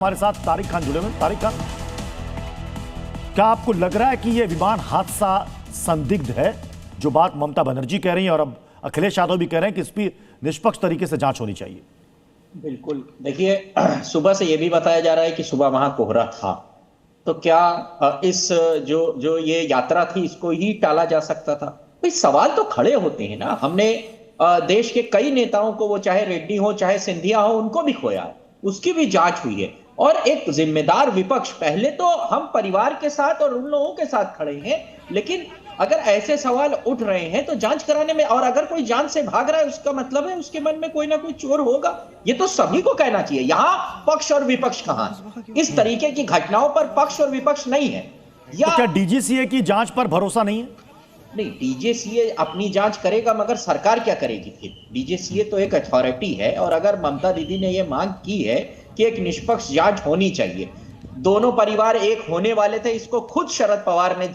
हमारे साथ तारिक खान जुड़े हुए। तारिक खान, क्या आपको लग रहा है कि यह विमान हादसा संदिग्ध है, जो बात ममता बनर्जी कह रही हैं और अब अखिलेश यादव भी कह रहे हैं कि इस पर निष्पक्ष तरीके से जांच होनी चाहिए? बिल्कुल, देखिए सुबह से यह भी बताया जा रहा है कि सुबह वहां कोहरा था, तो क्या इस जो ये यात्रा थी इसको ही टाला जा सकता था? भाई सवाल तो खड़े होते हैं ना। हमने देश के कई नेताओं को, वो चाहे रेड्डी हो चाहे सिंधिया हो, उनको भी खोया है, उसकी भी जांच हुई है। और एक जिम्मेदार विपक्ष, पहले तो हम परिवार के साथ और उन लोगों के साथ खड़े हैं, लेकिन अगर ऐसे सवाल उठ रहे हैं तो जांच कराने में, और अगर कोई जांच से भाग रहा है उसका मतलब है उसके मन में कोई ना कोई चोर होगा। ये तो सभी को कहना चाहिए। यहां पक्ष और विपक्ष कहां है? इस तरीके की घटनाओं पर पक्ष और विपक्ष नहीं है। तो क्या डीजीसीए की जांच पर भरोसा नहीं है? नहीं, डीजीसीए अपनी जांच करेगा, मगर सरकार क्या करेगी फिर? डीजीसीए तो एक अथॉरिटी है, और अगर ममता दीदी ने यह मांग की है कि एक निष्पक्ष जांच होनी चाहिए, दोनों परिवार एक होने वाले थे, इसको खुद शरद पवार ने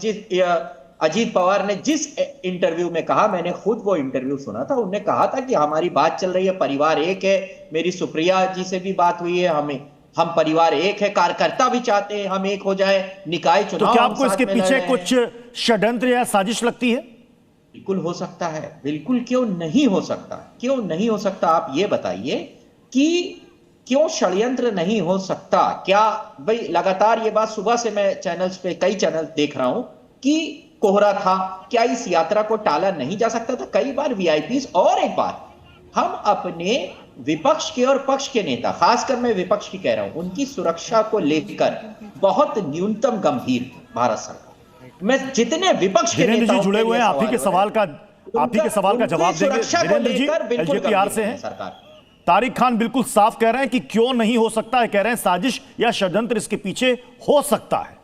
अजीत पवार ने जिस इंटरव्यू में कहा, मैंने खुद वो इंटरव्यू सुना था, उन्होंने कहा था कि हमारी बात चल रही है, परिवार एक है। मेरी सुप्रिया जी से भी बात हुई है, हम परिवार एक है, कार्यकर्ता भी चाहते हैं हम एक हो जाए, निकाय चुनाव। तो क्या आपको इसके पीछे कुछ षड्यंत्र या साजिश लगती है? बिल्कुल हो सकता है, बिल्कुल, क्यों नहीं हो सकता? क्यों नहीं हो सकता? आप ये बताइए कि क्यों षड्यंत्र नहीं हो सकता? क्या भाई लगातार ये बात सुबह से मैं चैनल्स पे, कई चैनल देख रहा हूं कि कोहरा था, क्या इस यात्रा को टाला नहीं जा सकता था? कई बार वीआईपीज, और एक बार हम अपने विपक्ष के और पक्ष के नेता, खासकर मैं विपक्ष की कह रहा हूं, उनकी सुरक्षा को लेकर बहुत न्यूनतम गंभीर भारत सरकार। मैं जितने विपक्ष के नेता जुड़े हुए हैं, आप ही के सवाल का जवाब देंगे। वीरेंद्र जी एलजेपीआर से हैं। तारिक खान बिल्कुल साफ कह रहे हैं कि क्यों नहीं हो सकता है, कह रहे हैं साजिश या षड्यंत्र इसके पीछे हो सकता है।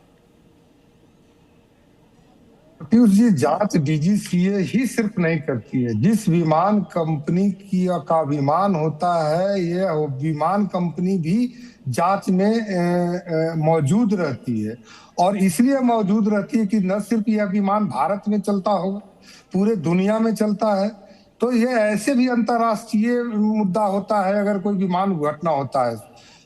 पीयूष जी, जांच डीजीसीए ही सिर्फ नहीं करती है। जिस विमान कंपनी का विमान होता है, ये विमान कंपनी भी जांच में मौजूद रहती है, और इसलिए मौजूद रहती है कि न सिर्फ यह विमान भारत में चलता होगा, पूरे दुनिया में चलता है। तो ये ऐसे भी अंतर्राष्ट्रीय मुद्दा होता है अगर कोई विमान घटना होता है,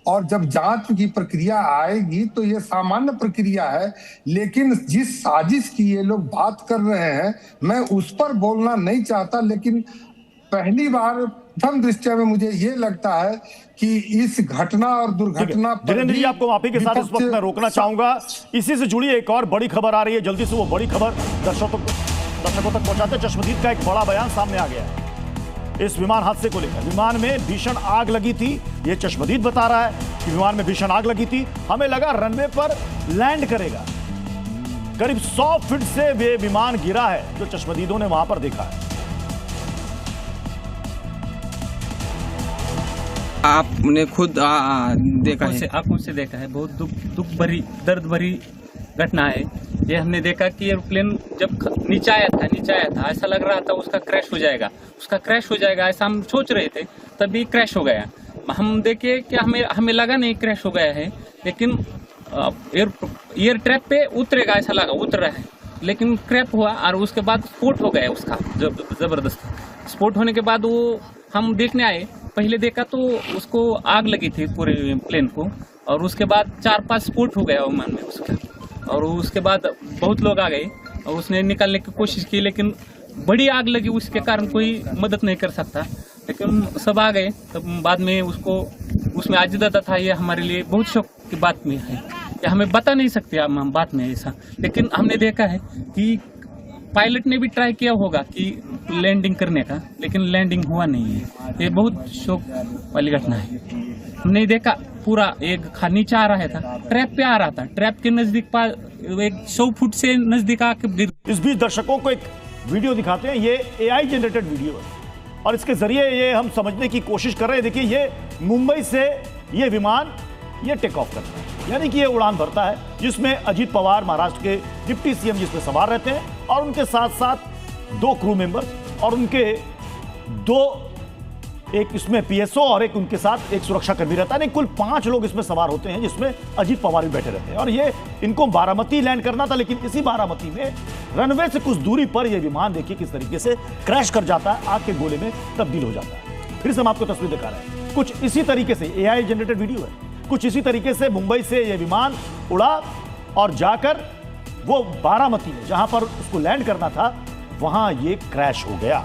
और जब जांच की प्रक्रिया आएगी तो ये सामान्य प्रक्रिया है। लेकिन जिस साजिश की ये लोग बात कर रहे हैं, मैं उस पर बोलना नहीं चाहता, लेकिन पहली बार प्रथम दृष्टया में मुझे ये लगता है कि इस घटना और दुर्घटना पर वीरेंद्र जी, आपको आप ही के साथ इस वक्त मैं रोकना चाहूंगा। इसी से जुड़ी एक और बड़ी खबर आ रही है, जल्दी से वो बड़ी खबर दर्शकों तक पहुंचाते। चश्मदीद का एक बड़ा बयान सामने आ गया है इस विमान हादसे को लेकर। विमान में भीषण आग लगी थी, ये चश्मदीद बता रहा है कि विमान में भीषण आग लगी थी। हमें लगा रनवे पर लैंड करेगा, करीब 100 फीट से वे विमान गिरा है, जो चश्मदीदों ने वहां पर देखा है। आपने खुद देखा है? आंखों से देखा है। बहुत दुख भरी, दर्द भरी घटना है ये। हमने देखा कि एयरप्लेन जब नीचे आया था, ऐसा लग रहा था उसका क्रैश हो जाएगा, ऐसा हम सोच रहे थे, तभी क्रैश हो गया। हम देखे कि हमें लगा नहीं क्रैश हो गया है, लेकिन एयर ट्रैप पे उतरेगा ऐसा लगा, उतर रहा है, लेकिन क्रैश हुआ और उसके बाद स्फोट हो गया उसका, जबरदस्त स्फोट होने के बाद वो हम देखने आए। पहले देखा तो उसको आग लगी थी पूरे प्लेन को, और उसके बाद 4-5 स्फोट हो गया विमान में उसका, और उसके बाद बहुत लोग आ गए और उसने निकालने की कोशिश की, लेकिन बड़ी आग लगी, उसके कारण कोई मदद नहीं कर सकता, लेकिन सब आ गए। तब बाद में उसको उसमें आजिदा था, ये हमारे लिए बहुत शौक की बात में है, ये हमें बता नहीं सकते हम बात में ऐसा। लेकिन हमने देखा है कि पायलट ने भी ट्राई किया होगा कि लैंडिंग करने का, लेकिन लैंडिंग हुआ नहीं है। ये बहुत शौक वाली घटना है। हमने देखा पूरा एक नीचे आ रहा था, ट्रैप पे आ रहा था, ट्रैप के नजदीक 100 फुट से नजदीक आके गिर। इस बीच दर्शकों को एक वीडियो दिखाते हैं। ये एआई जनरेटेड वीडियो है, और इसके जरिए ये हम समझने की कोशिश कर रहे हैं। देखिए, ये मुंबई से ये विमान ये टेक ऑफ करता है, यानी कि ये उड़ान भरता है, जिसमें अजीत पवार महाराष्ट्र के डिप्टी सीएम जिसमें सवार रहते हैं, और उनके साथ साथ 2 क्रू मेंबर्स, और उनके 2, एक इसमें पीएसओ और एक उनके साथ एक सुरक्षा कर्मी रहता है। नहीं, कुल 5 लोग इसमें सवार होते हैं, जिसमें अजीत पवार भी बैठे रहते हैं। और ये इनको बारामती लैंड करना था, लेकिन इसी बारामती में रनवे से कुछ दूरी पर यह विमान देखिए किस तरीके से क्रैश कर जाता है, आग के गोले में तब्दील हो जाता है। फिर से हम आपको तस्वीर दिखा रहे हैं, कुछ इसी तरीके से एआई जनरेटेड वीडियो है। कुछ इसी तरीके से मुंबई से यह विमान उड़ा और जाकर वो बारामती में जहां पर उसको लैंड करना था वहां ये क्रैश हो गया।